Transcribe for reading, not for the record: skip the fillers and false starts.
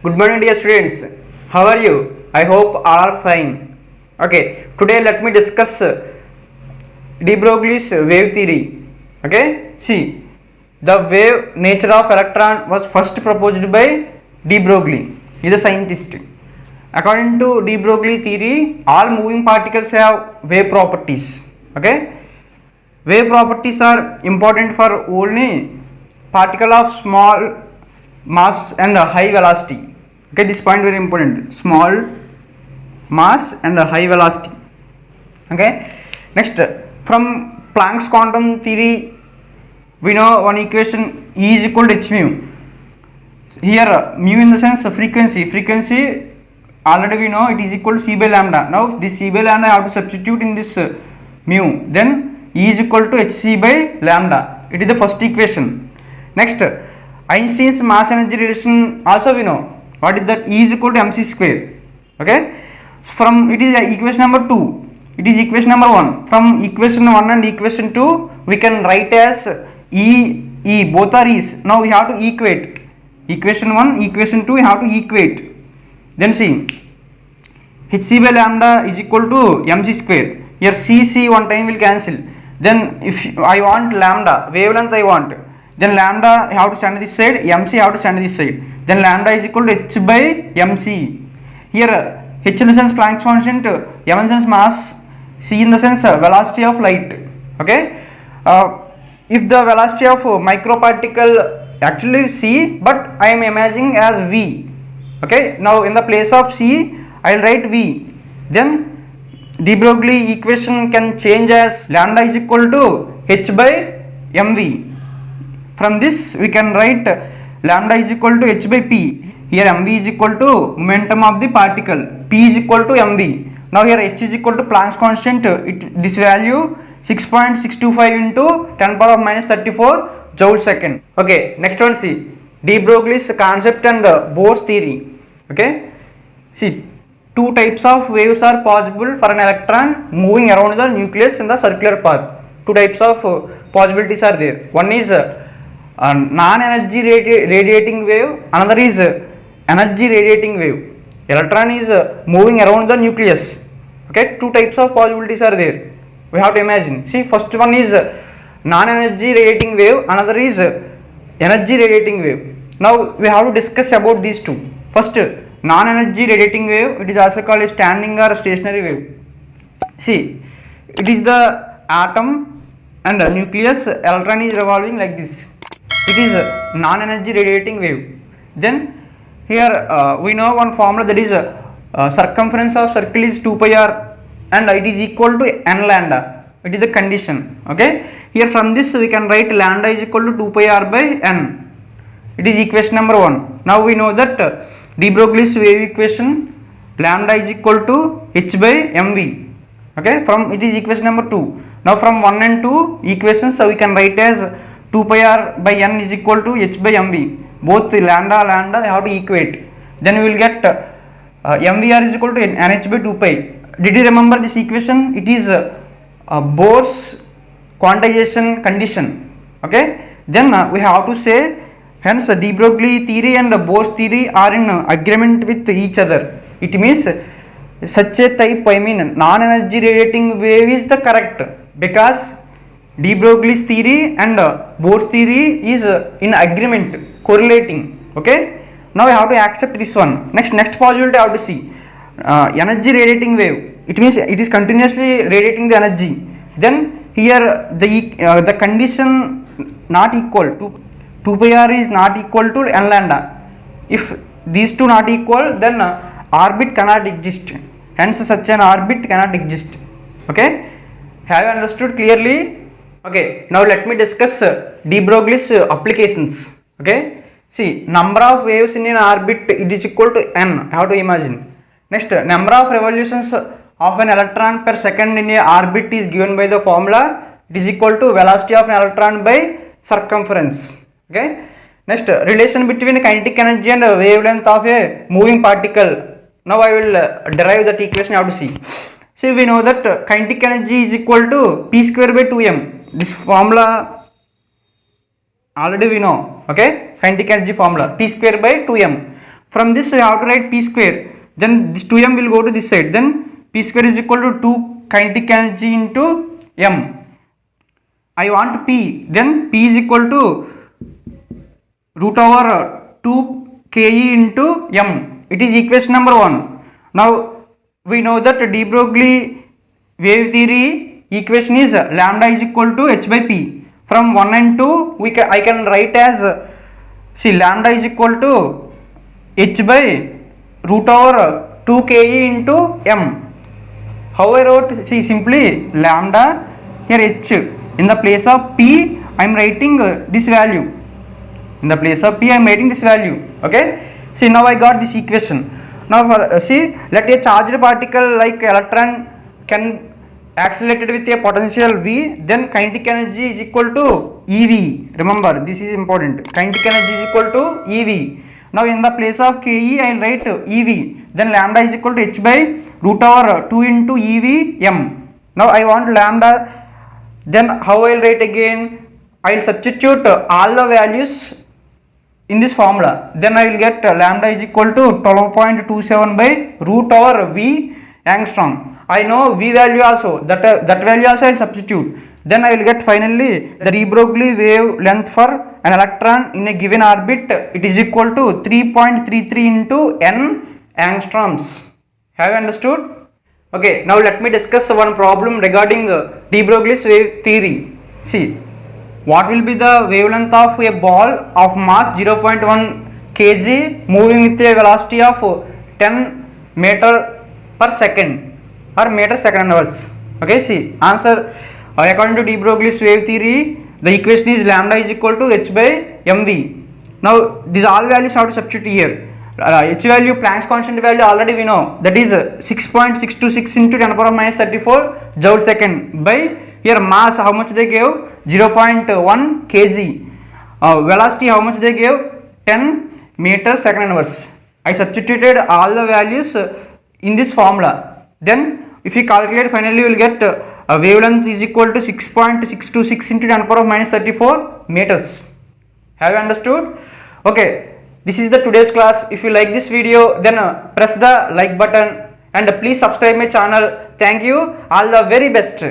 Good morning, dear students. How are you? I hope all are fine. Okay, today let me discuss de Broglie's wave theory. Okay, see, the wave nature of electron was first proposed by de Broglie. He is a scientist. According to de Broglie theory, all moving particles have wave properties. Okay, wave properties are important for only particle of small mass and high velocity. Okay, this point very important, small mass and high velocity. Okay, next, from Planck's quantum theory we know one equation E is equal to h mu. Here mu in the sense frequency already we know it is equal to c by lambda. Now this c by lambda I have to substitute in this mu, then E is equal to hc by lambda. It is the first equation. Next, Einstein's mass energy relation also we know. What is that? E is equal to mc square. Okay, from it is equation number 2, it is equation number 1. From equation 1 and equation 2 we can write as E, both are E's. Now we have to equate equation 1, equation 2, we have to equate. Then see, hc by lambda is equal to mc square. Here c one time will cancel. Then if I want lambda, wavelength I want, then lambda have to stand this side, mc have to stand this side. Then lambda is equal to h by mc. Here h in the sense Planck's constant, m in the sense mass, c in the sense velocity of light. Okay, if the velocity of microparticle actually c, but I am imagining as v. Okay, now in the place of c I will write v. Then de Broglie equation can change as lambda is equal to h by mv. From this we can write lambda is equal to h by p. Here mv is equal to momentum of the particle, p is equal to mv. Now here h is equal to Planck's constant, this value 6.625 into 10 power of minus 34 joule second. Okay, next one, see de Broglie's concept and Bohr's theory. Okay, see, two types of waves are possible for an electron moving around the nucleus in the circular path. Two types of possibilities are there. One is non-energy radiating wave, another is energy radiating wave. Electron is moving around the nucleus. Okay, two types of possibilities are there. We have to imagine. See, first one is non-energy radiating wave, another is energy radiating wave. Now we have to discuss about these two. First, non-energy radiating wave, it is also called a standing or stationary wave. See, it is the atom and the nucleus, electron is revolving like this. It is a non-energy radiating wave. Then here we know one formula, that is circumference of circle is 2 pi r and it is equal to n lambda. It is the condition. Okay, here from this we can write lambda is equal to 2 pi r by n. It is equation number 1. Now we know that de Broglie's wave equation, lambda is equal to h by mv. Okay, from it is equation number 2. Now from 1 and 2 equations we can write as 2 pi r by n is equal to h by mv. Both lambda have to equate. Then we will get mvr is equal to nh by 2 pi. Did you remember this equation? It is Bohr's quantization condition. Okay, then we have to say, hence de Broglie theory and Bohr's theory are in agreement with each other. It means such a type, I mean non-energy radiating wave is the correct, because de Broglie's theory and Bohr's theory is in agreement, correlating. Okay, now we have to accept this one. Next possibility I have to see energy radiating wave. It means it is continuously radiating the energy. Then here the condition not equal to 2 pi r is not equal to n lambda. If these two not equal, then orbit cannot exist. Hence such an orbit cannot exist. Okay, have you understood clearly? Okay, now let me discuss de Broglie's applications. Okay, see, number of waves in an orbit, it is equal to n. How to imagine? Next, number of revolutions of an electron per second in a orbit is given by the formula. It is equal to velocity of an electron by circumference. Okay, next, relation between kinetic energy and wavelength of a moving particle. Now I will derive that equation. You have to see. See, we know that kinetic energy is equal to p square by 2m. This formula already we know. Okay, kinetic energy formula, p square by 2m. From this we have to write p square, then this 2m will go to this side, then p square is equal to 2 kinetic energy into m. I want p, then p is equal to root over 2 ke into m. It is equation number 1. Now we know that de Broglie wave theory equation is lambda is equal to h by p. From 1 and 2 I can write as, see, lambda is equal to h by root over 2 ke into m. How I wrote, see, simply lambda, here h, in the place of p I am writing this value, in the place of p I am writing this value. Okay, see, now I got this equation. Now for see, let a charged particle like electron can accelerated with a potential v, then kinetic energy is equal to ev. Remember, this is important, kinetic energy is equal to ev. Now in the place of ke I will write ev, then lambda is equal to h by root over 2 into ev m. Now I want lambda, then how I will write again, I will substitute all the values in this formula, then I will get lambda is equal to 12.27 by root over v angstrom. I know v value also, that value also I will substitute, then I will get finally the de Broglie wavelength for an electron in a given orbit, it is equal to 3.33 into n angstroms. Have you understood? Okay, now let me discuss one problem regarding de Broglie's wave theory. See, what will be the wavelength of a ball of mass 0.1 kg moving with a velocity of 10 meter per second or meter second hours? Okay, see, answer according to de Broglie's wave theory, the equation is lambda is equal to h by mv. Now these all values have to substitute here. H value, Planck's constant value already we know, that is 6.626 into 10 power minus 34 joule second by here mass how much they gave, 0.1 kg, velocity how much they gave, 10 meter second hours. I substituted all the values in this formula, then if you calculate finally you will get wavelength is equal to 6.626 into 10 power minus 34 meters. Have you understood? Okay, this is the today's class. If you like this video, then press the like button and please subscribe my channel. Thank you, all the very best.